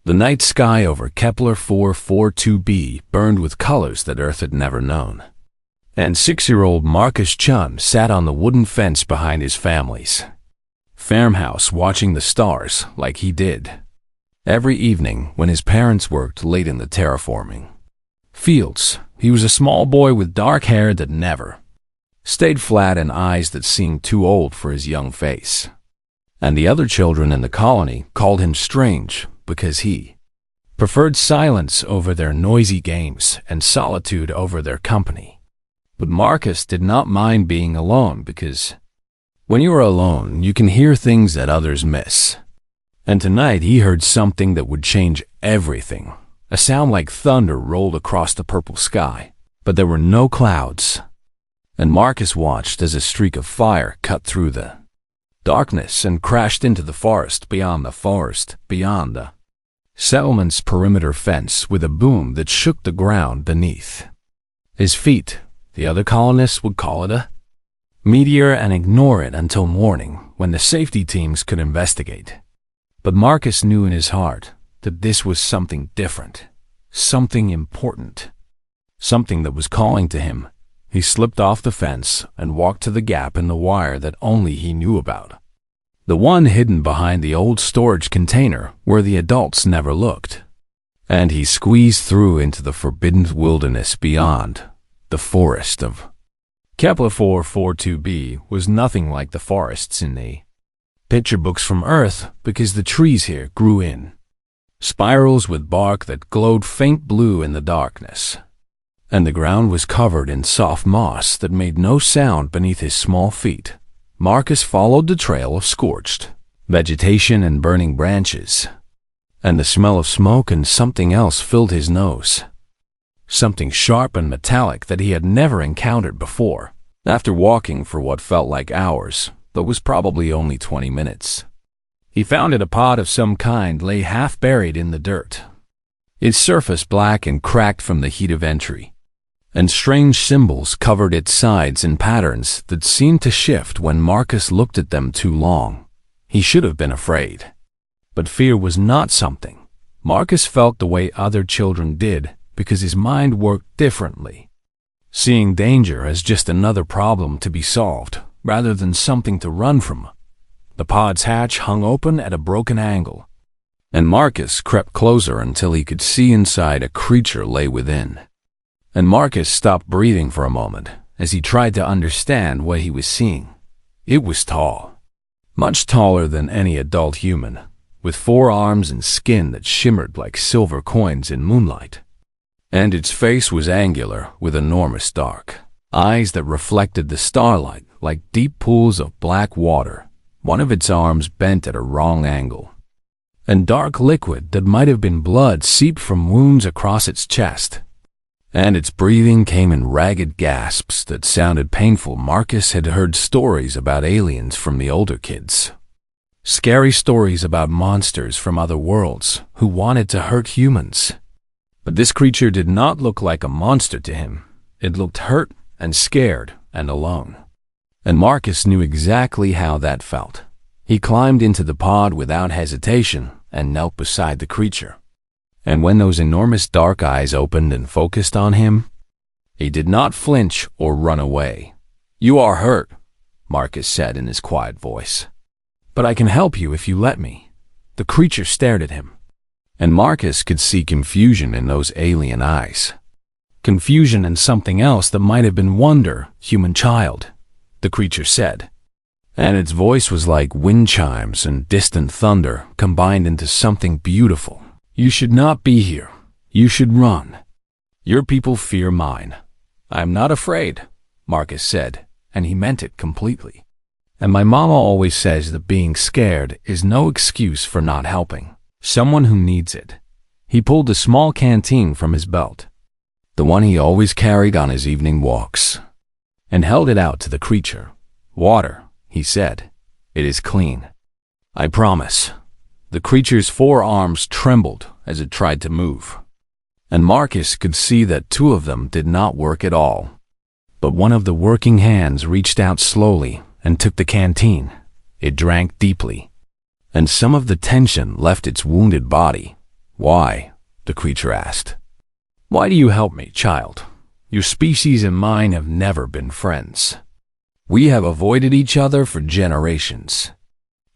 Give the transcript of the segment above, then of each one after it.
The night sky over Kepler 442b burned with colors that Earth had never known. And 6-year-old Marcus Chun sat on the wooden fence behind his family's farmhouse watching the stars like he did every evening when his parents worked late in the terraforming fields. He was a small boy with dark hair that never stayed flat and eyes that seemed too old for his young face. And the other children in the colony called him strange because he preferred silence over their noisy games and solitude over their company. But Marcus did not mind being alone because when you are alone, you can hear things that others miss. And tonight he heard something that would change everything. A sound like thunder rolled across the purple sky, but there were no clouds. And Marcus watched as a streak of fire cut through the darkness and crashed into the forest beyond the settlement's perimeter fence with a boom that shook the ground beneath his feet. The other colonists would call it a meteor and ignore it until morning when the safety teams could investigate. But Marcus knew in his heart that this was something different, something important, something that was calling to him. He slipped off the fence and walked to the gap in the wire that only he knew about, the one hidden behind the old storage container where the adults never looked. And he squeezed through into the forbidden wilderness beyond. The forest of Kepler 442b was nothing like the forests in the picture books from Earth because the trees here grew in spirals with bark that glowed faint blue in the darkness, and the ground was covered in soft moss that made no sound beneath his small feet. Marcus followed the trail of scorched vegetation and burning branches, and the smell of smoke and something else filled his nose. Something sharp and metallic that he had never encountered before. After walking for what felt like hours, but was probably only 20 minutes, he found it a pod of some kind lay half buried in the dirt, its surface black and cracked from the heat of entry, and strange symbols covered its sides in patterns that seemed to shift when Marcus looked at them too long. He should have been afraid. But fear was not something Marcus felt the way other children did, because his mind worked differently, seeing danger as just another problem to be solved, rather than something to run from. The pod's hatch hung open at a broken angle, and Marcus crept closer until he could see inside a creature lay within. And Marcus stopped breathing for a moment as he tried to understand what he was seeing. It was tall, much taller than any adult human, with 4 arms and skin that shimmered like silver coins in moonlight. And its face was angular, with enormous dark eyes that reflected the starlight like deep pools of black water. One of its arms bent at a wrong angle, and dark liquid that might have been blood seeped from wounds across its chest. And its breathing came in ragged gasps that sounded painful. Marcus had heard stories about aliens from the older kids. Scary stories about monsters from other worlds who wanted to hurt humans. But this creature did not look like a monster to him. It looked hurt and scared and alone. And Marcus knew exactly how that felt. He climbed into the pod without hesitation and knelt beside the creature. And when those enormous dark eyes opened and focused on him, he did not flinch or run away. "You are hurt," Marcus said in his quiet voice. "But I can help you if you let me." The creature stared at him, and Marcus could see confusion in those alien eyes. Confusion and something else that might have been wonder. "Human child," the creature said, and its voice was like wind chimes and distant thunder combined into something beautiful. "You should not be here. You should run. Your people fear mine." "I am not afraid," Marcus said, and he meant it completely. "And my mama always says that being scared is no excuse for not helping someone who needs it." He pulled a small canteen from his belt, the one he always carried on his evening walks, and held it out to the creature. "Water," he said. "It is clean. I promise." The creature's 4 arms trembled as it tried to move, and Marcus could see that 2 of them did not work at all. But one of the working hands reached out slowly and took the canteen. It drank deeply, and some of the tension left its wounded body. Why? The creature asked. Why do you help me, child? Your species and mine have never been friends. We have avoided each other for generations.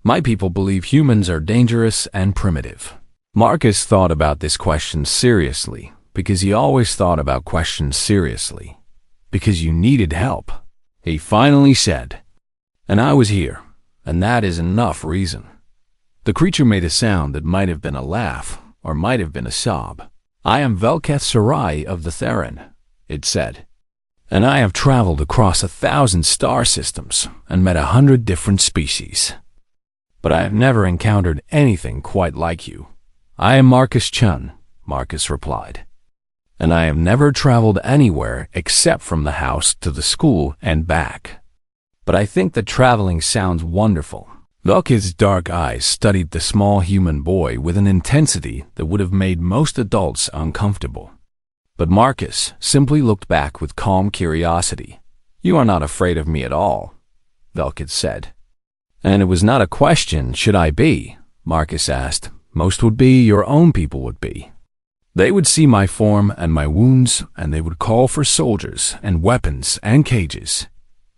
My people believe humans are dangerous and primitive. Marcus thought about this question seriously, because he always thought about questions seriously. Because you needed help. He finally said, and I was here, and that is enough reason. The creature made a sound that might have been a laugh, or might have been a sob. I am Velketh Sarai of the Theron, it said, and I have traveled across 1,000 star systems and met 100 different species. But I have never encountered anything quite like you. I am Marcus Chun, Marcus replied, and I have never traveled anywhere except from the house to the school and back. But I think that traveling sounds wonderful. Velketh's dark eyes studied the small human boy with an intensity that would have made most adults uncomfortable. But Marcus simply looked back with calm curiosity. You are not afraid of me at all, Velketh said. And it was not a question, should I be? Marcus asked. Most would be, your own people would be. They would see my form and my wounds, and they would call for soldiers and weapons and cages.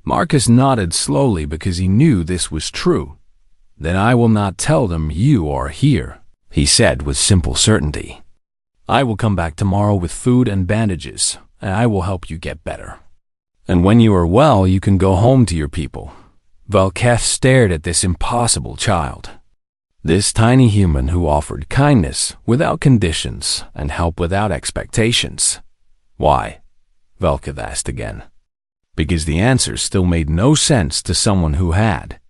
Marcus nodded slowly because he knew this was true. Then I will not tell them you are here, he said with simple certainty. I will come back tomorrow with food and bandages, and I will help you get better. And when you are well, you can go home to your people. Velketh stared at this impossible child. This tiny human who offered kindness without conditions and help without expectations. Why? Velketh asked again. Because the answer still made no sense to someone who had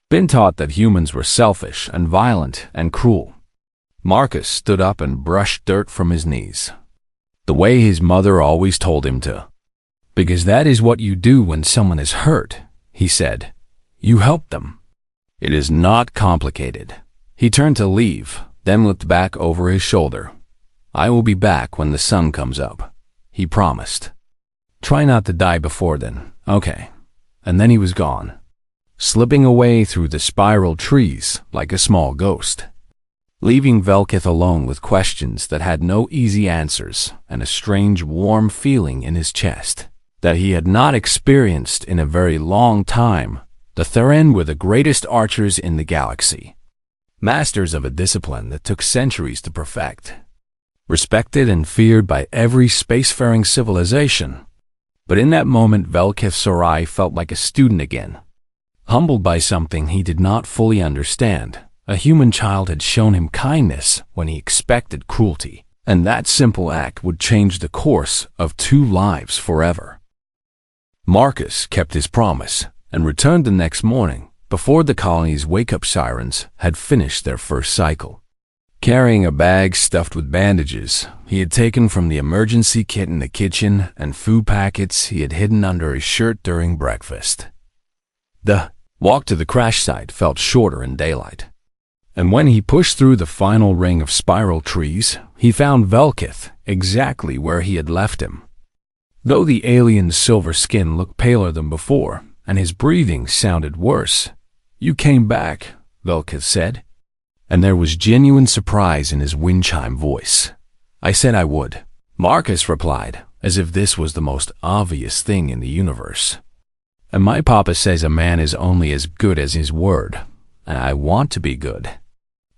been taught that humans were selfish and violent and cruel. Marcus stood up and brushed dirt from his knees, the way his mother always told him to. Because that is what you do when someone is hurt, he said. You help them. It is not complicated. He turned to leave, then looked back over his shoulder. I will be back when the sun comes up, he promised. Try not to die before then, okay. And then he was gone, slipping away through the spiral trees like a small ghost, leaving Velketh alone with questions that had no easy answers and a strange warm feeling in his chest that he had not experienced in a very long time. The Theron were the greatest archers in the galaxy, masters of a discipline that took centuries to perfect, respected and feared by every spacefaring civilization. But in that moment, Velketh Sarai felt like a student again, humbled by something he did not fully understand. A human child had shown him kindness when he expected cruelty, and that simple act would change the course of 2 lives forever. Marcus kept his promise and returned the next morning before the colony's wake-up sirens had finished their first cycle. Carrying a bag stuffed with bandages he had taken from the emergency kit in the kitchen and food packets he had hidden under his shirt during breakfast. The walk to the crash site felt shorter in daylight, and when he pushed through the final ring of spiral trees, he found Velketh exactly where he had left him. Though the alien's silver skin looked paler than before, and his breathing sounded worse. You came back, Velketh said, and there was genuine surprise in his wind chime voice. I said I would, Marcus replied, as if this was the most obvious thing in the universe. And my papa says a man is only as good as his word, and I want to be good.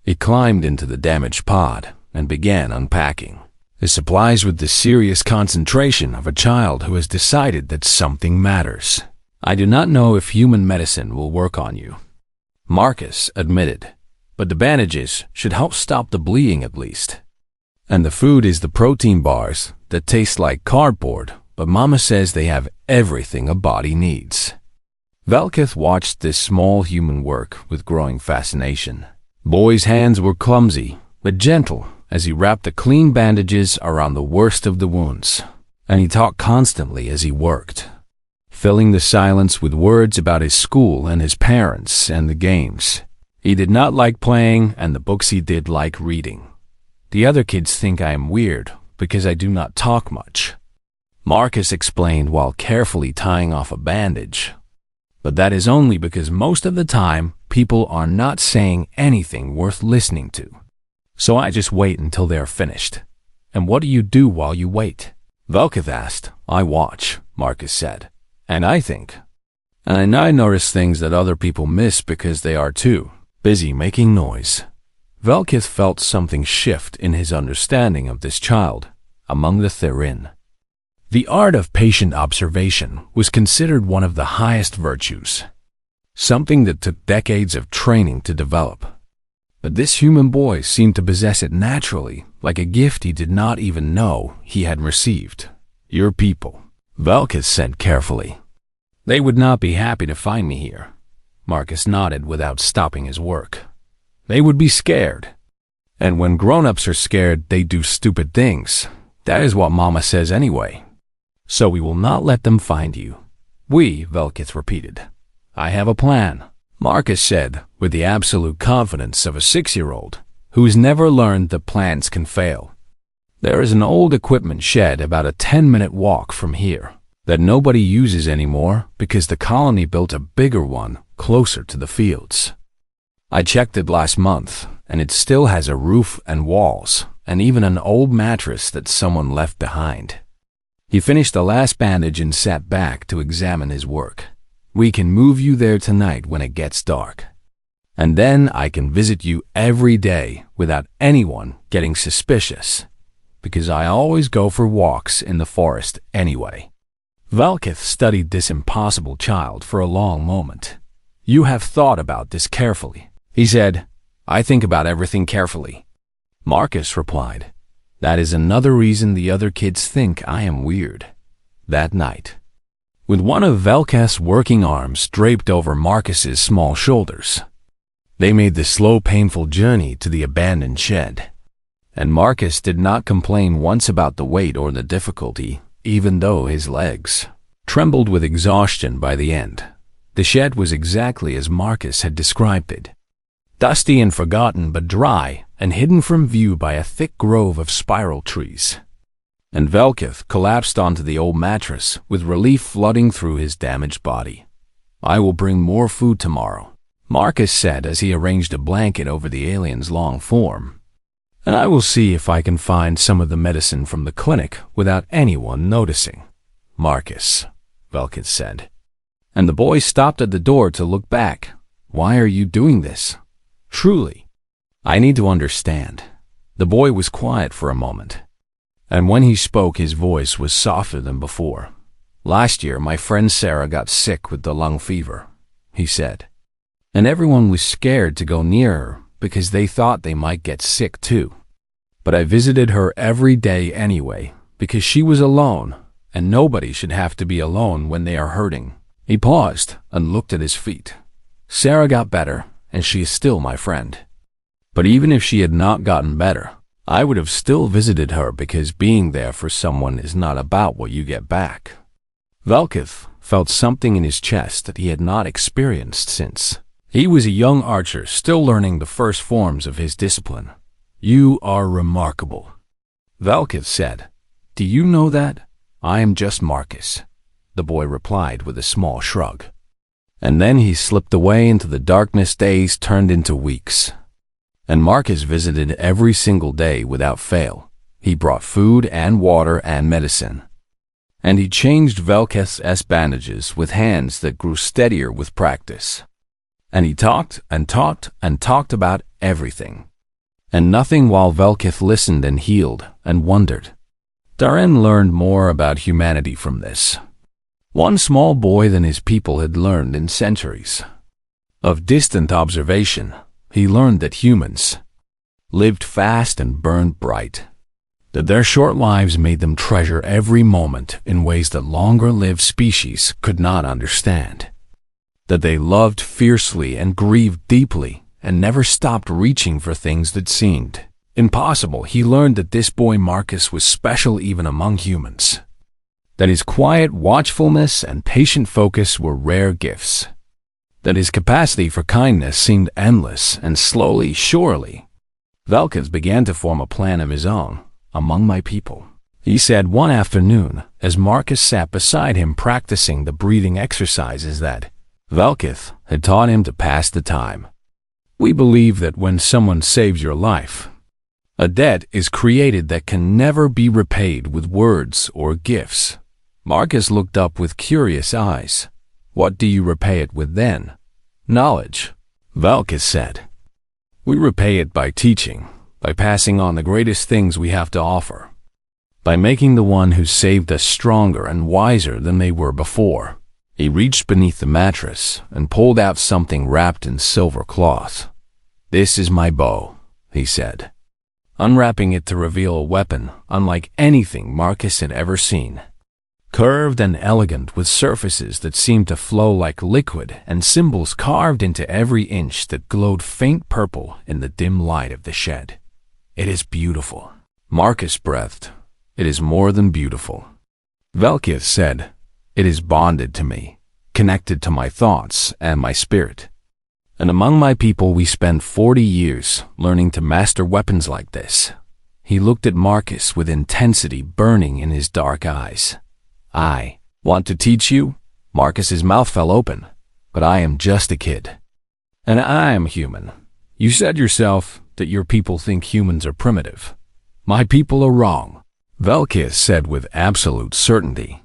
He climbed into the damaged pod and began unpacking his supplies with the serious concentration of a child who has decided that something matters. I do not know if human medicine will work on you, Marcus admitted, but the bandages should help stop the bleeding at least. And the food is the protein bars that taste like cardboard, but Mama says they have everything a body needs. Velketh watched this small human work with growing fascination. Boy's hands were clumsy, but gentle as he wrapped the clean bandages around the worst of the wounds, and he talked constantly as he worked, filling the silence with words about his school and his parents and the games he did not like playing and the books he did like reading. The other kids think I am weird because I do not talk much, Marcus explained while carefully tying off a bandage. But that is only because most of the time people are not saying anything worth listening to. So I just wait until they are finished. And what do you do while you wait? Velkith asked. I watch, Marcus said. And I think. And I notice things that other people miss because they are too busy making noise. Velkith felt something shift in his understanding of this child among the Therin. The art of patient observation was considered one of the highest virtues, something that took decades of training to develop. But this human boy seemed to possess it naturally, like a gift he did not even know he had received. Your people, Velkith said carefully. They would not be happy to find me here. Marcus nodded without stopping his work. They would be scared. And when grown-ups are scared, they do stupid things. That is what Mama says anyway. So we will not let them find you. We, Velkith repeated. I have a plan, Marcus said with the absolute confidence of a 6-year-old who has never learned that plans can fail. There is an old equipment shed about a 10-minute walk from here that nobody uses anymore because the colony built a bigger one closer to the fields. I checked it last month, and it still has a roof and walls, and even an old mattress that someone left behind. He finished the last bandage and sat back to examine his work. We can move you there tonight when it gets dark. And then I can visit you every day without anyone getting suspicious, because I always go for walks in the forest anyway. Velkith studied this impossible child for a long moment. You have thought about this carefully, he said. I think about everything carefully. Marcus replied. That is another reason the other kids think I am weird. That night, with one of Velkith's working arms draped over Marcus's small shoulders, they made the slow, painful journey to the abandoned shed. And Marcus did not complain once about the weight or the difficulty, even though his legs trembled with exhaustion by the end. The shed was exactly as Marcus had described it. Dusty and forgotten, but dry and hidden from view by a thick grove of spiral trees. And Velkith collapsed onto the old mattress with relief flooding through his damaged body. I will bring more food tomorrow, Marcus said as he arranged a blanket over the alien's long form. And I will see if I can find some of the medicine from the clinic without anyone noticing. Marcus, Velkith said. And the boy stopped at the door to look back. Why are you doing this? Truly, I need to understand. The boy was quiet for a moment, and when he spoke his voice was softer than before. Last year my friend Sarah got sick with the lung fever, he said, and everyone was scared to go near her because they thought they might get sick too. But I visited her every day anyway because she was alone, and nobody should have to be alone when they are hurting. He paused and looked at his feet. Sarah got better, and she is still my friend. But even if she had not gotten better, I would have still visited her because being there for someone is not about what you get back. Velkith felt something in his chest that he had not experienced since. He was a young archer still learning the first forms of his discipline. You are remarkable, Velkith said. Do you know that? I am just Marcus, the boy replied with a small shrug. And then he slipped away into the darkness. Days turned into weeks. And Marcus visited every single day without fail. He brought food and water and medicine. And he changed Velkith's bandages with hands that grew steadier with practice. And he talked and talked and talked about everything. And nothing while Velkith listened and healed and wondered. Darren learned more about humanity from this. One small boy than his people had learned in centuries. Of distant observation, he learned that humans lived fast and burned bright, that their short lives made them treasure every moment in ways that longer-lived species could not understand, that they loved fiercely and grieved deeply and never stopped reaching for things that seemed impossible. He learned that this boy Marcus was special even among humans, that his quiet watchfulness and patient focus were rare gifts, that his capacity for kindness seemed endless, and slowly, surely, Velkith began to form a plan of his own among my people. He said one afternoon, as Marcus sat beside him practicing the breathing exercises that Velkith had taught him to pass the time. We believe that when someone saves your life, A debt is created that can never be repaid with words or gifts. Marcus looked up with curious eyes. What do you repay it with then? Knowledge, Valkis said. We repay it by teaching, by passing on the greatest things we have to offer, by making the one who saved us stronger and wiser than they were before. He reached beneath the mattress and pulled out something wrapped in silver cloth. This is my bow, he said, unwrapping it to reveal a weapon unlike anything Marcus had ever seen. Curved and elegant, with surfaces that seemed to flow like liquid and symbols carved into every inch that glowed faint purple in the dim light of the shed. It is beautiful, Marcus breathed. It is more than beautiful. Valkis said, it is bonded to me, connected to my thoughts and my spirit. And among my people we spend 40 years learning to master weapons like this. He looked at Marcus with intensity burning in his dark eyes. I want to teach you? Marcus's mouth fell open. But I am just a kid. And I am human. You said yourself that your people think humans are primitive. My people are wrong, Valkis said with absolute certainty.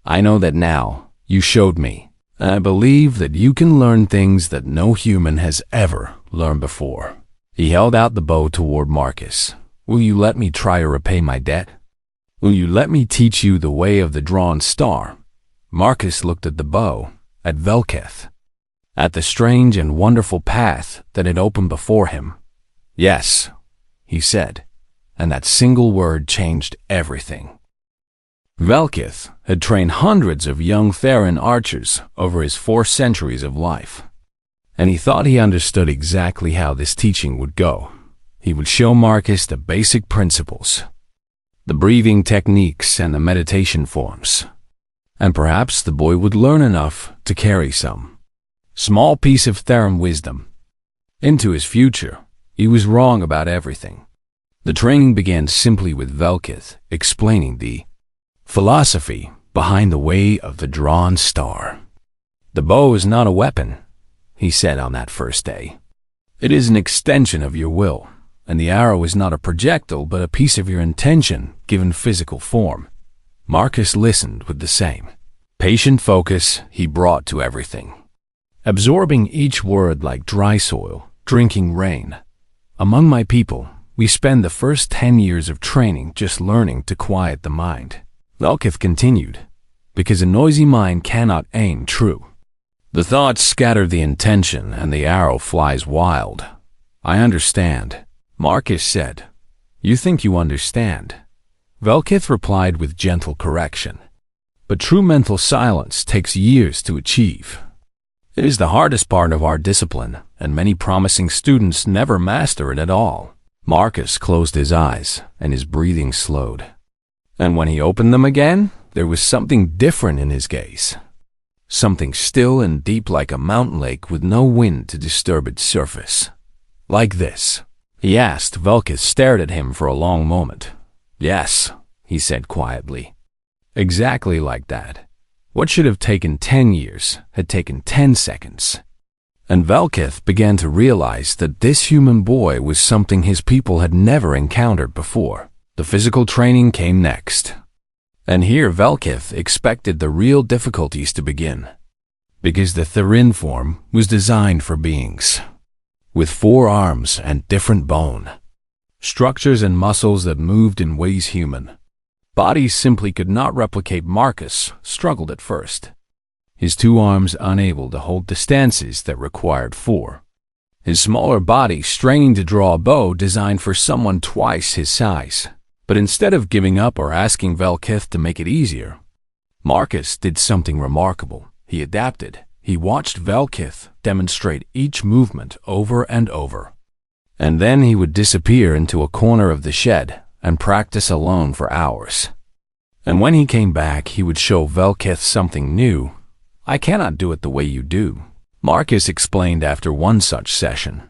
I know that now. You showed me. And I believe that you can learn things that no human has ever learned before. He held out the bow toward Marcus. Will you let me try to repay my debt? Will you let me teach you the way of the drawn star? Marcus looked at the bow, at Velketh, at the strange and wonderful path that had opened before him. Yes, he said, and that single word changed everything. Velketh had trained hundreds of young Theran archers over his 4 centuries of life, and he thought he understood exactly how this teaching would go. He would show Marcus the basic principles, the breathing techniques and the meditation forms, and perhaps the boy would learn enough to carry some small piece of Theran wisdom into his future. He was wrong about everything. The training began simply with Velketh explaining the philosophy behind the way of the drawn star. The bow is not a weapon, he said on that first day. It is an extension of your will. And the arrow is not a projectile, but a piece of your intention given physical form. Marcus listened with the same patient focus he brought to everything, absorbing each word like dry soil, drinking rain. Among my people, we spend the first 10 years of training just learning to quiet the mind. Velketh continued, because a noisy mind cannot aim true. The thoughts scatter the intention and the arrow flies wild. I understand, Marcus said. You think you understand. Velketh replied with gentle correction. But true mental silence takes years to achieve. It is the hardest part of our discipline, and many promising students never master it at all. Marcus closed his eyes, and his breathing slowed. And when he opened them again, there was something different in his gaze. Something still and deep like a mountain lake with no wind to disturb its surface. Like this. He asked. Velketh stared at him for a long moment. Yes, he said quietly. Exactly like that. What should have taken 10 years had taken 10 seconds. And Velketh began to realize that this human boy was something his people had never encountered before. The physical training came next. And here Velketh expected the real difficulties to begin. Because the Theran form was designed for beings with 4 arms and different bone, structures and muscles that moved in ways human bodies simply could not replicate. Marcus struggled at first, his 2 arms unable to hold the stances that required 4, his smaller body straining to draw a bow designed for someone twice his size. But instead of giving up or asking Velketh to make it easier, Marcus did something remarkable. He adapted. He watched Velketh demonstrate each movement over and over. And then he would disappear into a corner of the shed and practice alone for hours. And when he came back, he would show Velketh something new. I cannot do it the way you do, Marcus explained after one such session.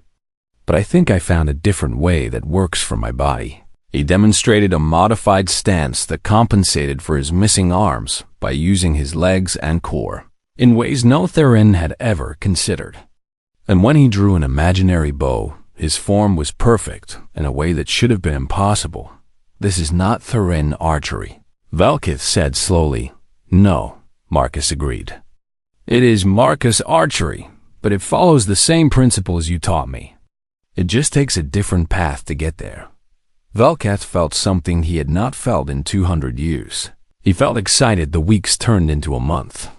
But I think I found a different way that works for my body. He demonstrated a modified stance that compensated for his missing arms by using his legs and core in ways no Theran had ever considered. And when he drew an imaginary bow, His form was perfect in a way that should have been impossible. "This is not Therin archery," Velkith said slowly. "No," Marcus agreed. "It is Marcus archery, but it follows the same principles you taught me. It just takes a different path to get there." Velkith felt something he had not felt in 200 years. He felt excited the weeks turned into a month.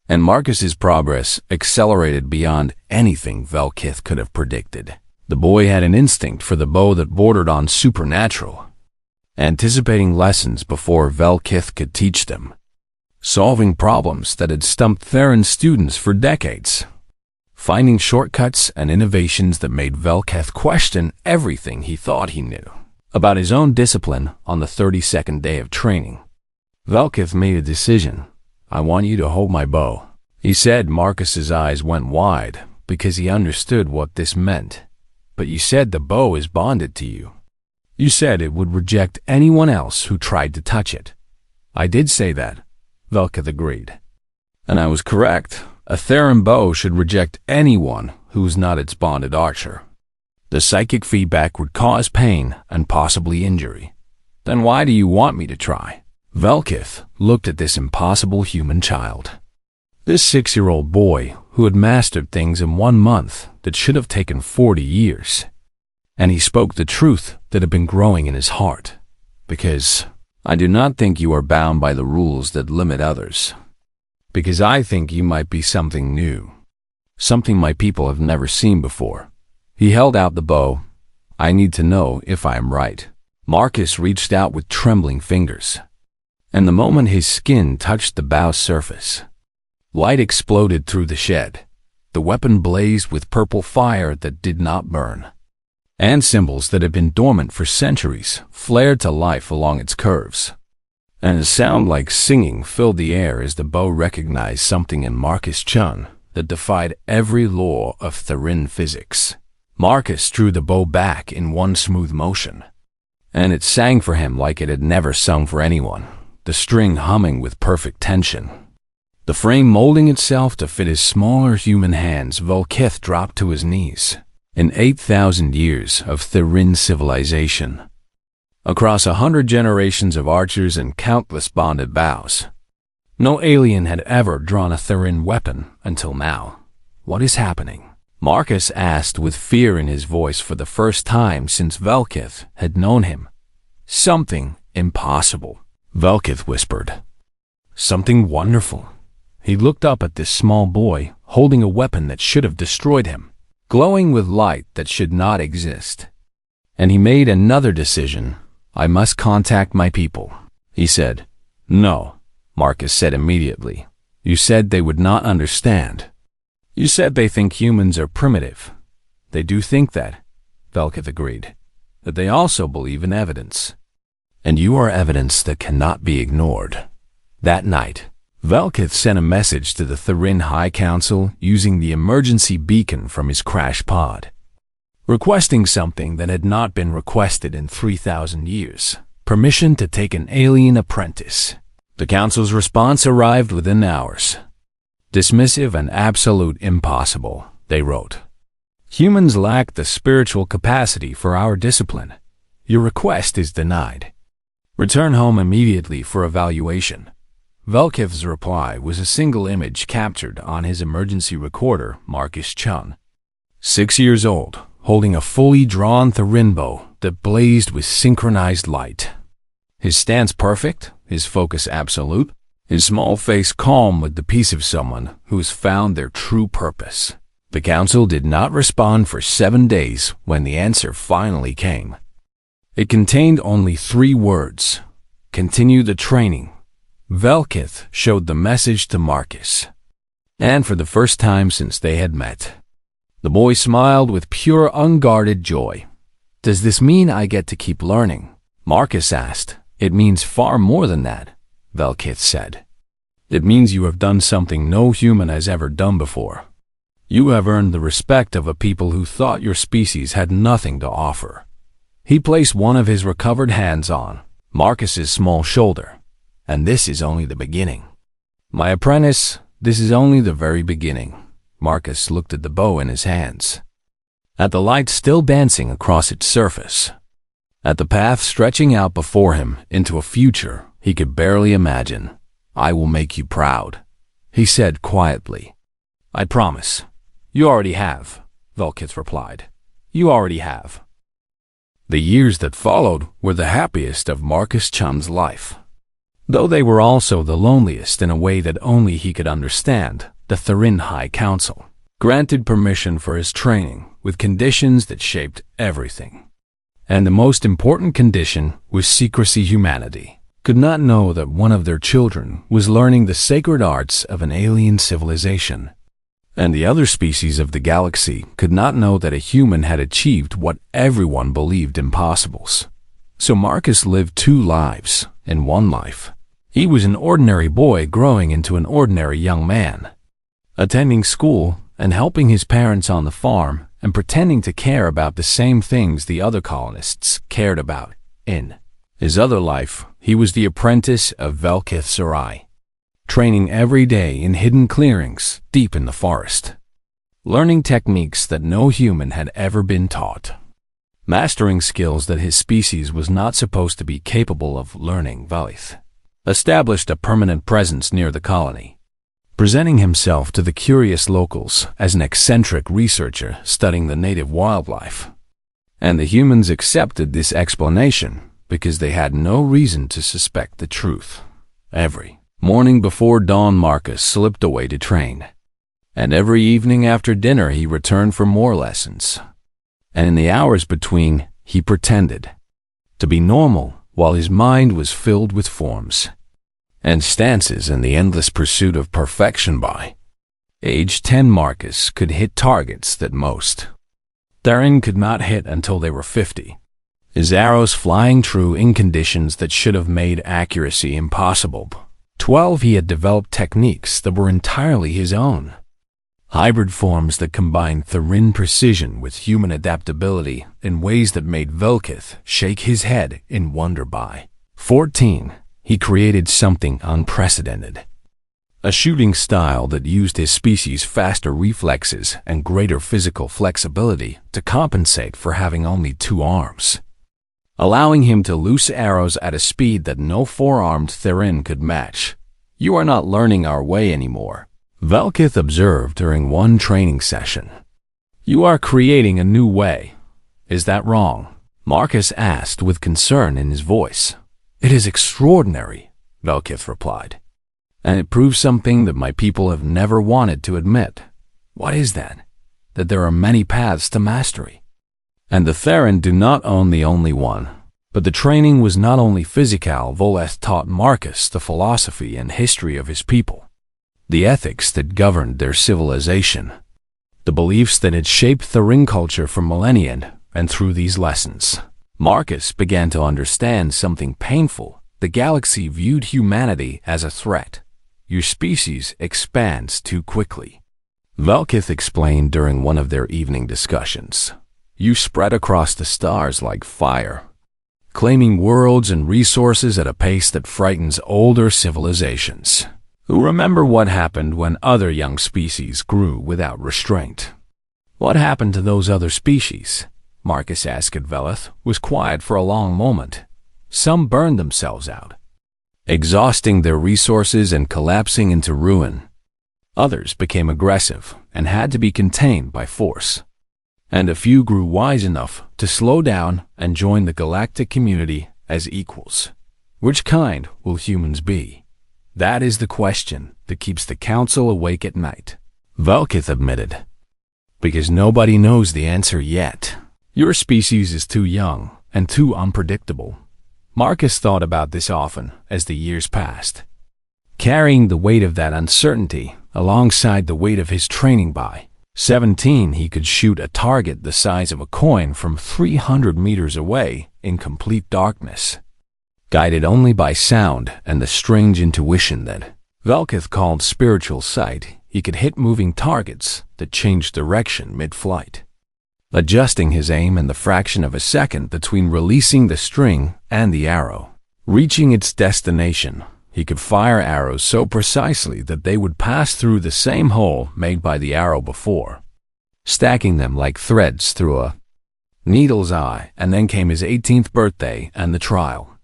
And Marcus's progress accelerated beyond anything Velkith could have predicted. The boy had an instinct for the bow that bordered on supernatural, anticipating lessons before Velkith could teach them, solving problems that had stumped Theron students for decades, finding shortcuts and innovations that made Velkith question everything he thought he knew about his own discipline. On the 32nd day of training, Velkith made a decision. "I want you to hold my bow," he said. Marcus's eyes went wide because he understood what this meant. "But you said the bow is bonded to you. You said it would reject anyone else who tried to touch it." "I did say that," Velkith agreed. "And I was correct. A Theron bow should reject anyone who is not its bonded archer. The psychic feedback would cause pain and possibly injury. Then why do you want me to try?" Velkith looked at this impossible human child. This 6-year-old boy who had mastered things in 1 month that should have taken 40 years. And he spoke the truth that had been growing in his heart. "Because I do not think you are bound by the rules that limit others. Because I think you might be something new. Something my people have never seen before." He held out the bow. "I need to know if I am right." Marcus reached out with trembling fingers. And the moment his skin touched the bow's surface, light exploded through the shed. The weapon blazed with purple fire that did not burn, and symbols that had been dormant for centuries flared to life along its curves. And a sound like singing filled the air as the bow recognized something in Marcus Chun that defied every law of Therin physics. Marcus drew the bow back in one smooth motion, and it sang for him like it had never sung for anyone, the string humming with perfect tension. The frame molding itself to fit his smaller human hands, Velkith dropped to his knees. In 8,000 years of Therin civilization, across 100 generations of archers and countless bonded bows, no alien had ever drawn a Therin weapon until now. "What is happening?" Marcus asked with fear in his voice for the first time since Velkith had known him. "Something impossible," Velkith whispered. "Something wonderful." He looked up at this small boy holding a weapon that should have destroyed him, glowing with light that should not exist. And he made another decision. "I must contact my people," he said. "No," Marcus said immediately. "You said they would not understand. You said they think humans are primitive." "They do think that," Velkith agreed. "But they also believe in evidence. And you are evidence that cannot be ignored." That night, Velkith sent a message to the Therin High Council using the emergency beacon from his crash pod, requesting something that had not been requested in 3,000 years: permission to take an alien apprentice. The council's response arrived within hours. "Dismissive and absolute impossible," they wrote. "Humans lack the spiritual capacity for our discipline. Your request is denied. Return home immediately for evaluation." Velkith's reply was a single image captured on his emergency recorder, Marcus Chun, 6 years old, holding a fully drawn Therin bow that blazed with synchronized light. His stance perfect, his focus absolute, his small face calm with the peace of someone who has found their true purpose. The council did not respond for 7 days when the answer finally came. It contained only 3 words: "Continue the training." Velkith showed the message to Marcus, and for the first time since they had met, the boy smiled with pure, unguarded joy. "Does this mean I get to keep learning?" Marcus asked. "It means far more than that," Velkith said. "It means you have done something no human has ever done before. You have earned the respect of a people who thought your species had nothing to offer." He placed one of his recovered hands on Marcus's small shoulder. "And this is only the beginning. My apprentice, this is only the very beginning." Marcus looked at the bow in his hands. at the light still dancing across its surface, at the path stretching out before him into a future he could barely imagine. "I will make you proud," he said quietly. "I promise." "You already have," Velkith replied. "You already have." The years that followed were the happiest of Marcus Chum's life. Though they were also the loneliest in a way that only he could understand, the Therin High Council granted permission for his training with conditions that shaped everything. And the most important condition was secrecy. Humanity could not know that one of their children was learning the sacred arts of an alien civilization. And the other species of the galaxy could not know that a human had achieved what everyone believed impossible. So Marcus lived two lives in one life. He was an ordinary boy growing into an ordinary young man, attending school and helping his parents on the farm and pretending to care about the same things the other colonists cared about. In his other life, he was the apprentice of Velkith Sarai, training every day in hidden clearings deep in the forest, learning techniques that no human had ever been taught, mastering skills that his species was not supposed to be capable of learning. Velkith established a permanent presence near the colony, presenting himself to the curious locals as an eccentric researcher studying the native wildlife. And the humans accepted this explanation because they had no reason to suspect the truth. Every morning before dawn, Marcus slipped away to train, and every evening after dinner he returned for more lessons. And in the hours between, he pretended to be normal while his mind was filled with forms and stances in the endless pursuit of perfection. By age 10, Marcus could hit targets that most Therin could not hit until they were 50, his arrows flying true in conditions that should have made accuracy impossible. 12, he had developed techniques that were entirely his own, hybrid forms that combined Therin precision with human adaptability in ways that made Velkith shake his head in wonder. By 14, he created something unprecedented, a shooting style that used his species' faster reflexes and greater physical flexibility to compensate for having only 2 arms, allowing him to loose arrows at a speed that no 4-armed Therin could match. "You are not learning our way anymore," Velkith observed during one training session. "You are creating a new way. Is that wrong?" Marcus asked with concern in his voice. "It is extraordinary," Velkith replied, "and it proves something that my people have never wanted to admit." "What is that?" "That there are many paths to mastery, and the Therin do not own the only one." But the training was not only physical. Voleth taught Marcus the philosophy and history of his people, the ethics that governed their civilization, the beliefs that had shaped Therin culture for millennia. And through these lessons, Marcus began to understand something painful. The galaxy viewed humanity as a threat. "Your species expands too quickly," Velkith explained during one of their evening discussions. "You spread across the stars like fire, claiming worlds and resources at a pace that frightens older civilizations, who remember what happened when other young species grew without restraint." "What happened to those other species?" Marcus asked. Velkith was quiet for a long moment. "Some burned themselves out, exhausting their resources and collapsing into ruin. Others became aggressive and had to be contained by force. And a few grew wise enough to slow down and join the galactic community as equals. Which kind will humans be? That is the question that keeps the council awake at night," Velkith admitted, "because nobody knows the answer yet. Your species is too young and too unpredictable." Marcus thought about this often as the years passed, carrying the weight of that uncertainty alongside the weight of his training. By 17, he could shoot a target the size of a coin from 300 meters away in complete darkness, guided only by sound and the strange intuition that Velkith called spiritual sight. He could hit moving targets that changed direction mid-flight, adjusting his aim in the fraction of a second between releasing the string and the arrow, reaching its destination. He could fire arrows so precisely that they would pass through the same hole made by the arrow before. stacking them like threads through a needle's eye. And then came his 18th birthday and the trial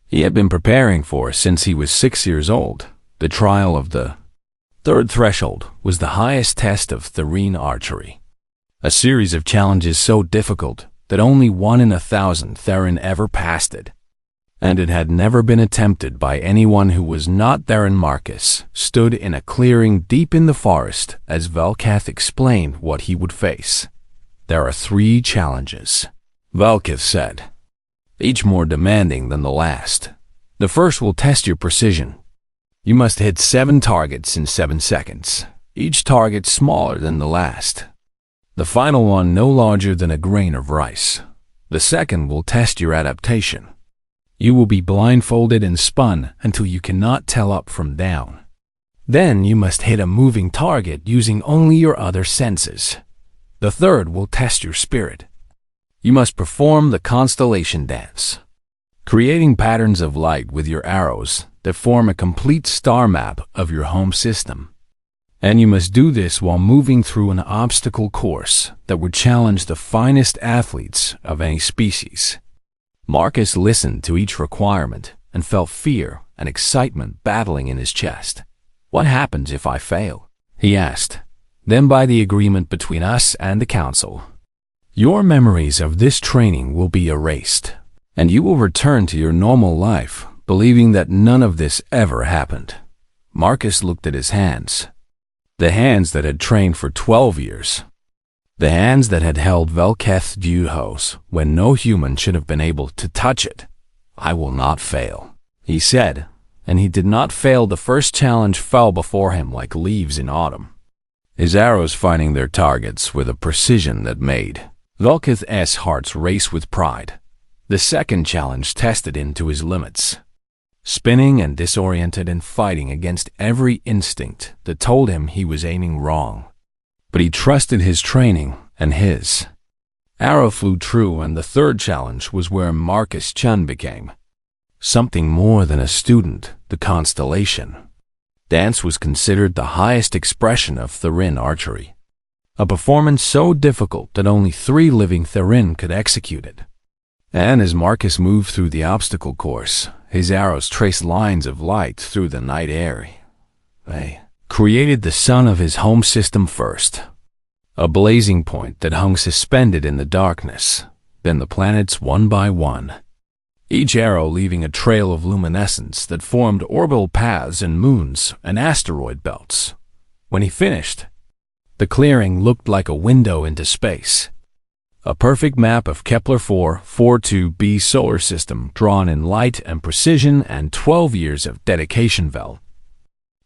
he had been preparing for since he was 6 years old. The trial of the third threshold was the highest test of Therine archery, a series of challenges so difficult that only 1 in 1,000 Therin ever passed it. And it had never been attempted by anyone who was not Therin. Marcus stood in a clearing deep in the forest as Velkath explained what he would face. There are 3 challenges, Velkath said, each more demanding than the last. The first will test your precision. You must hit 7 targets in 7 seconds, each target smaller than the last. The final one no larger than a grain of rice. The second will test your adaptation. You will be blindfolded and spun until you cannot tell up from down. Then you must hit a moving target using only your other senses. The third will test your spirit. You must perform the constellation dance, creating patterns of light with your arrows that form a complete star map of your home system. And you must do this while moving through an obstacle course that would challenge the finest athletes of any species. Marcus listened to each requirement and felt fear and excitement battling in his chest. What happens if I fail? He asked. Then by the agreement between us and the council, your memories of this training will be erased, and you will return to your normal life, believing that none of this ever happened. Marcus looked at his hands. The hands that had trained for 12 years. The hands that had held Velkath's Duhos when no human should have been able to touch it. I will not fail, he said, and he did not fail. The first challenge fell before him like leaves in autumn, his arrows finding their targets with a precision that made Velkath's heart race with pride. The second challenge tested him to his limits, spinning and disoriented and fighting against every instinct that told him he was aiming wrong. But he trusted his training, and his arrow flew true. And the third challenge was where Marcus Chun became something more than a student. The constellation dance was considered the highest expression of Therin archery, a performance so difficult that only 3 living Therin could execute it. And as Marcus moved through the obstacle course, his arrows traced lines of light through the night air. They created the sun of his home system first, a blazing point that hung suspended in the darkness, then the planets one by one, each arrow leaving a trail of luminescence that formed orbital paths and moons and asteroid belts. When he finished, the clearing looked like a window into space, a perfect map of Kepler 442b solar system drawn in light and precision, and 12 years of dedication.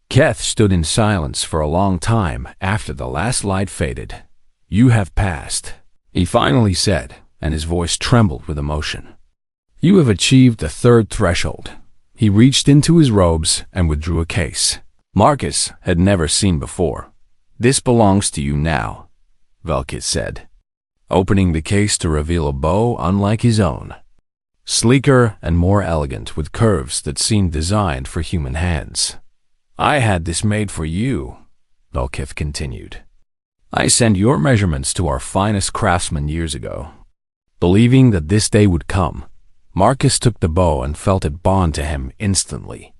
Keth stood in silence for a long time after the last light faded. You have passed, he finally said, and his voice trembled with emotion. You have achieved the third threshold. He reached into his robes and withdrew a case Marcus had never seen before. This belongs to you now, Velkath said, opening the case to reveal a bow unlike his own, sleeker and more elegant with curves that seemed designed for human hands. I had this made for you, Velkath continued. I sent your measurements to our finest craftsmen years ago. Believing that this day would come, Marcus took the bow and felt it bond to him instantly,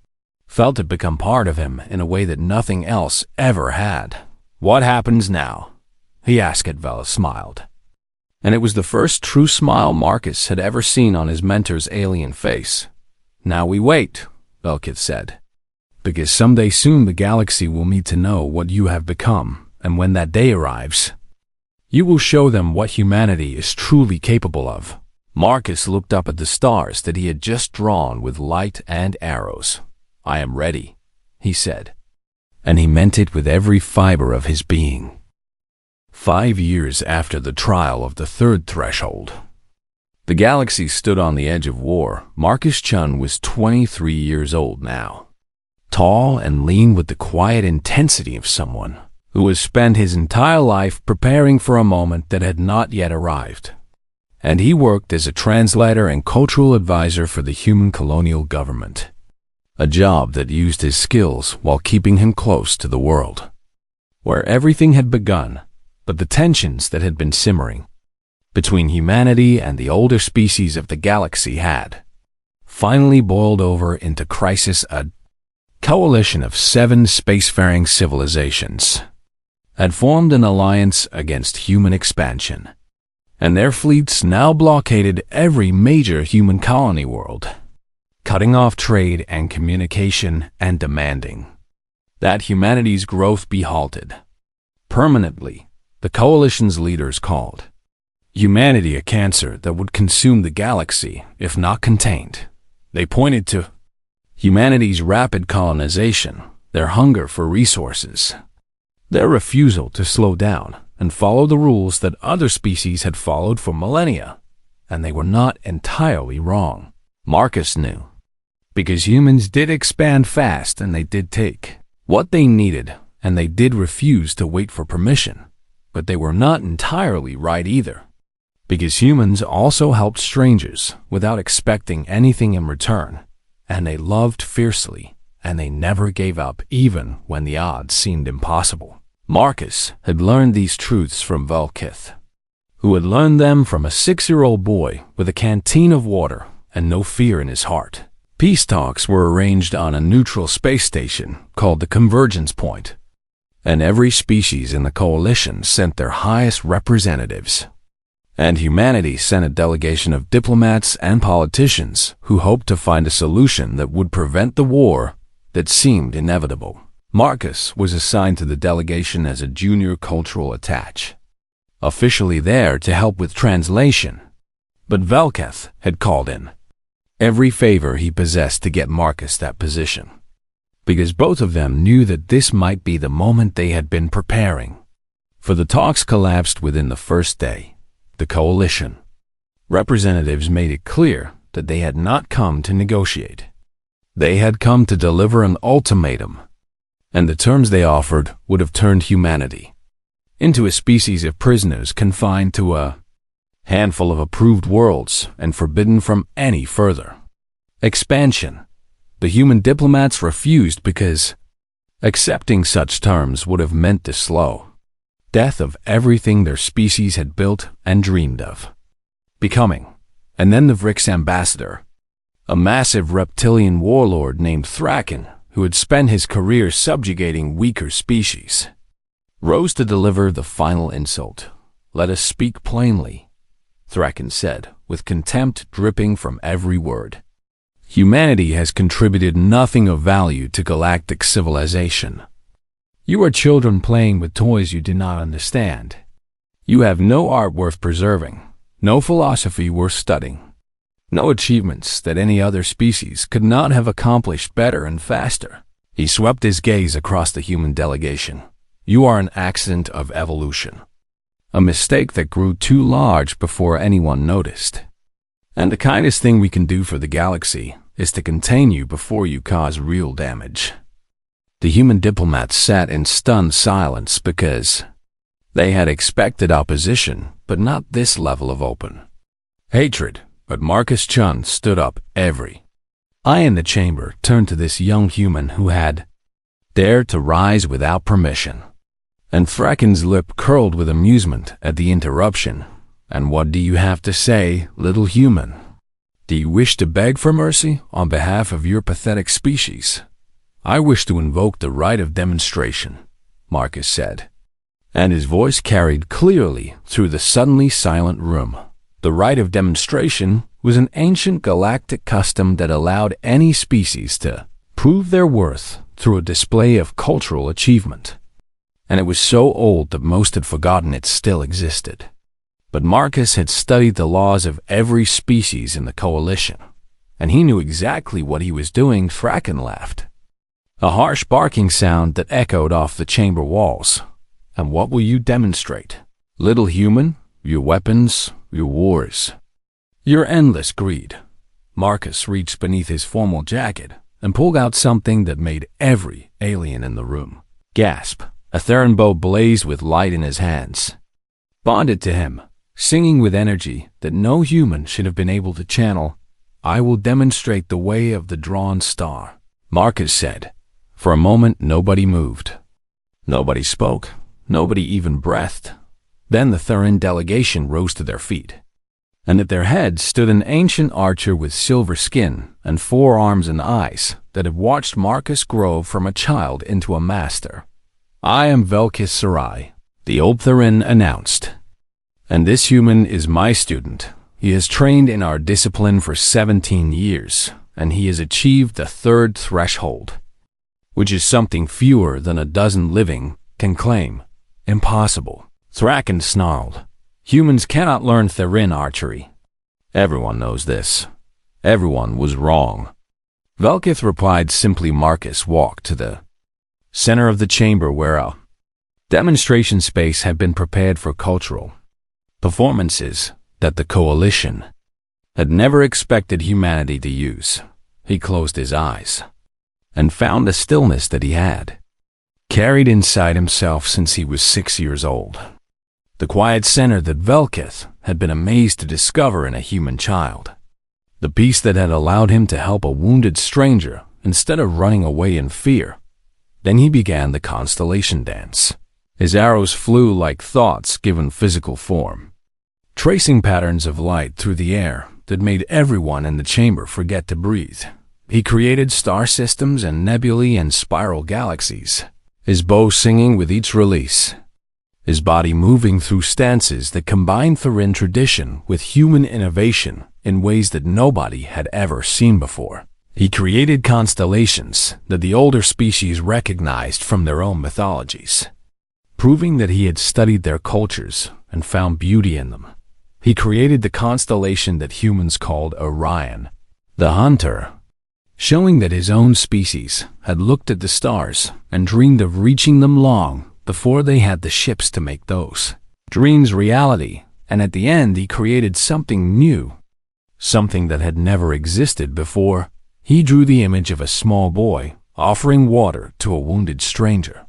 felt it become part of him in a way that nothing else ever had. What happens now? He asked. Vela smiled, and it was the first true smile Marcus had ever seen on his mentor's alien face. Now we wait, Velkath said, because someday soon the galaxy will need to know what you have become, and when that day arrives, you will show them what humanity is truly capable of. Marcus looked up at the stars that he had just drawn with light and arrows. I am ready, he said, and he meant it with every fiber of his being. 5 years after the trial of the third threshold, the galaxy stood on the edge of war. Marcus Chun was 23 years old now, tall and lean with the quiet intensity of someone who has spent his entire life preparing for a moment that had not yet arrived. And he worked as a translator and cultural advisor for the human colonial government, a job that used his skills while keeping him close to the world, where everything had begun. But the tensions that had been simmering between humanity and the older species of the galaxy had finally boiled over into crisis. A coalition of 7 spacefaring civilizations had formed an alliance against human expansion, and their fleets now blockaded every major human colony world, cutting off trade and communication and demanding that humanity's growth be halted permanently. The coalition's leaders called humanity a cancer that would consume the galaxy if not contained. They pointed to humanity's rapid colonization, their hunger for resources, their refusal to slow down and follow the rules that other species had followed for millennia. And they were not entirely wrong. Marcus knew, because humans did expand fast and they did take what they needed, and they did refuse to wait for permission. But they were not entirely right either, because humans also helped strangers without expecting anything in return, and they loved fiercely, and they never gave up even when the odds seemed impossible. Marcus had learned these truths from Velkith, who had learned them from a 6-year-old boy with a canteen of water and no fear in his heart. Peace talks were arranged on a neutral space station called the Convergence Point, and every species in the coalition sent their highest representatives. And humanity sent a delegation of diplomats and politicians who hoped to find a solution that would prevent the war that seemed inevitable. Marcus was assigned to the delegation as a junior cultural attaché, officially there to help with translation. But Velkith had called in every favor he possessed to get Marcus that position, because both of them knew that this might be the moment they had been preparing. For the talks collapsed within the first day. The coalition representatives made it clear that they had not come to negotiate. They had come to deliver an ultimatum, and the terms they offered would have turned humanity into a species of prisoners confined to a handful of approved worlds and forbidden from any further expansion. The human diplomats refused because accepting such terms would have meant the slow death of everything their species had built and dreamed of becoming. And then the Vrix ambassador, a massive reptilian warlord named Thraken, who had spent his career subjugating weaker species, rose to deliver the final insult. "Let us speak plainly," Thraken said, with contempt dripping from every word. "Humanity has contributed nothing of value to galactic civilization. You are children playing with toys you do not understand. You have no art worth preserving, no philosophy worth studying, no achievements that any other species could not have accomplished better and faster." He swept his gaze across the human delegation. "You are an accident of evolution, a mistake that grew too large before anyone noticed. And the kindest thing we can do for the galaxy is to contain you before you cause real damage." The human diplomats sat in stunned silence because they had expected opposition, but not this level of open hatred. But Marcus Chun stood up. Every eye in the chamber turned to this young human who had dared to rise without permission. And Thraken's lip curled with amusement at the interruption. "And what do you have to say, little human? Do you wish to beg for mercy on behalf of your pathetic species?" "I wish to invoke the right of demonstration," Marcus said, and his voice carried clearly through the suddenly silent room. The right of demonstration was an ancient galactic custom that allowed any species to prove their worth through a display of cultural achievement. And it was so old that most had forgotten it still existed. But Marcus had studied the laws of every species in the coalition, and he knew exactly what he was doing. Thraken laughed, a harsh barking sound that echoed off the chamber walls. "And what will you demonstrate, little human? Your weapons, your wars, your endless greed." Marcus reached beneath his formal jacket and pulled out something that made every alien in the room gasp. A Theron bow blazed with light in his hands, bonded to him, singing with energy that no human should have been able to channel. "I will demonstrate the way of the drawn star," Marcus said. For a moment, nobody moved. Nobody spoke. Nobody even breathed. Then the Theran delegation rose to their feet, and at their head stood an ancient archer with silver skin and 4 arms and eyes that had watched Marcus grow from a child into a master. "I am Velkis Sarai," the old Theran announced, "and this human is my student. He has trained in our discipline for 17 years, and he has achieved the 3rd threshold, which is something fewer than a dozen living can claim. Impossible." Thraken snarled. "Humans cannot learn Theran archery." "Everyone knows this. Everyone was wrong." Velkith replied simply. Marcus walked to the center of the chamber where a demonstration space had been prepared for cultural performances that the Coalition had never expected humanity to use. He closed his eyes and found a stillness that he had carried inside himself since he was 6 years old. The quiet center that Velkith had been amazed to discover in a human child. The peace that had allowed him to help a wounded stranger instead of running away in fear. Then he began the constellation dance. His arrows flew like thoughts given physical form, tracing patterns of light through the air that made everyone in the chamber forget to breathe. He created star systems and nebulae and spiral galaxies, his bow singing with each release, his body moving through stances that combined Theran tradition with human innovation in ways that nobody had ever seen before. He created constellations that the older species recognized from their own mythologies, proving that he had studied their cultures and found beauty in them. He created the constellation that humans called Orion, the hunter, showing that his own species had looked at the stars and dreamed of reaching them long before they had the ships to make those dreams reality. And at the end he created something new, something that had never existed before. He drew the image of a small boy offering water to a wounded stranger.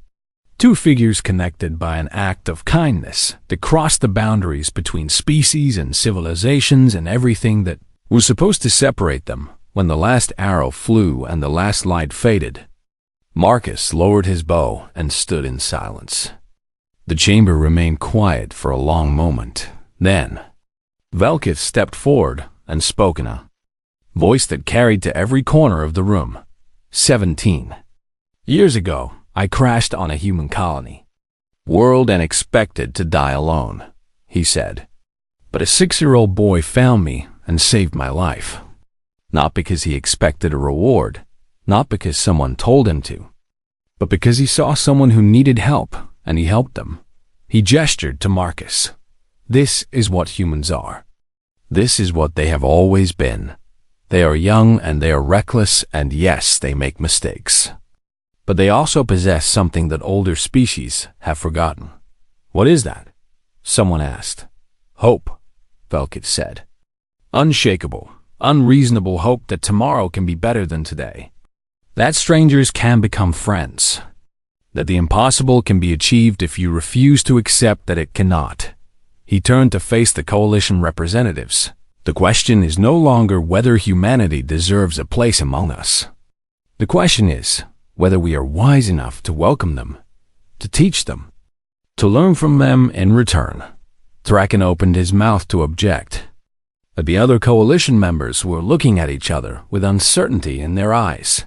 2 figures connected by an act of kindness that crossed the boundaries between species and civilizations and everything that was supposed to separate them. When the last arrow flew and the last light faded, Marcus lowered his bow and stood in silence. The chamber remained quiet for a long moment. Then Velkith stepped forward and spoke in a voice that carried to every corner of the room. 17 years ago, I crashed on a human colony world and expected to die alone, he said. But a 6-year-old boy found me and saved my life. Not because he expected a reward, not because someone told him to, but because he saw someone who needed help and he helped them. He gestured to Marcus. This is what humans are. This is what they have always been. They are young and they are reckless, and yes, they make mistakes. But they also possess something that older species have forgotten. What is that? Someone asked. Hope, Velkith said. Unshakable, unreasonable hope that tomorrow can be better than today. That strangers can become friends. That the impossible can be achieved if you refuse to accept that it cannot. He turned to face the coalition representatives. The question is no longer whether humanity deserves a place among us. The question is whether we are wise enough to welcome them, to teach them, to learn from them in return. Thraken opened his mouth to object, but the other coalition members were looking at each other with uncertainty in their eyes.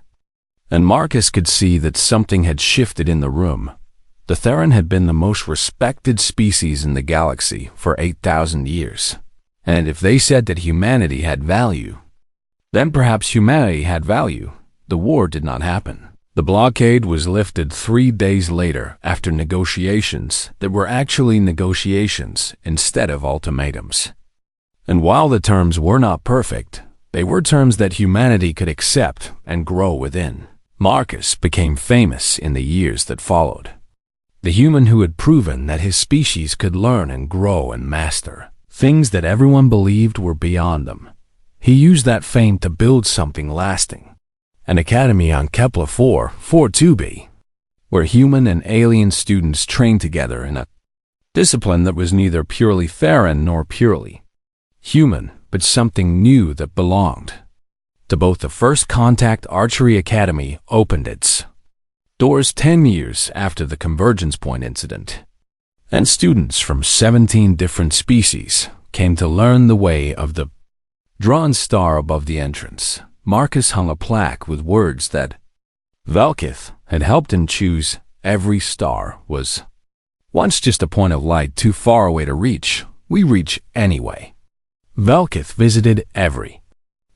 And Marcus could see that something had shifted in the room. The Theran had been the most respected species in the galaxy for 8,000 years. And if they said that humanity had value, then perhaps humanity had value. The war did not happen. The blockade was lifted 3 days later after negotiations that were actually negotiations instead of ultimatums. And while the terms were not perfect, they were terms that humanity could accept and grow within. Marcus became famous in the years that followed. The human who had proven that his species could learn and grow and master things that everyone believed were beyond them. He used that fame to build something lasting. An academy on Kepler 442b, where human and alien students trained together in a discipline that was neither purely Theran nor purely human, but something new that belonged to both. The First Contact Archery Academy opened its doors 10 years after the Convergence Point incident. and students from 17 different species came to learn the way of the drawn star above the entrance. Marcus hung a plaque with words that Velkith had helped him choose. Every star was once just a point of light too far away to reach. We reach anyway. Velkith visited every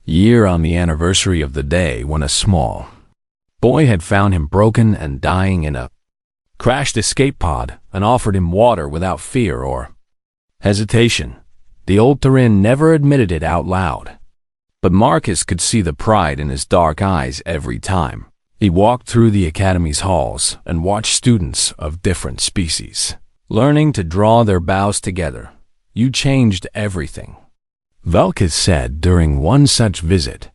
year on the anniversary of the day when a small boy had found him broken and dying in a crashed escape pod and offered him water without fear or hesitation. The old Turin never admitted it out loud, but Marcus could see the pride in his dark eyes every time he walked through the academy's halls and watched students of different species learning to draw their bows together. You changed everything, Velkith said during one such visit,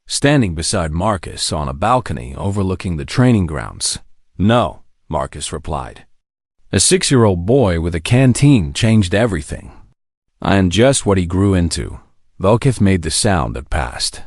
standing beside Marcus on a balcony overlooking the training grounds. No, Marcus replied. A 6-year-old boy with a canteen changed everything. I am just what he grew into. Velkith made the sound that passed.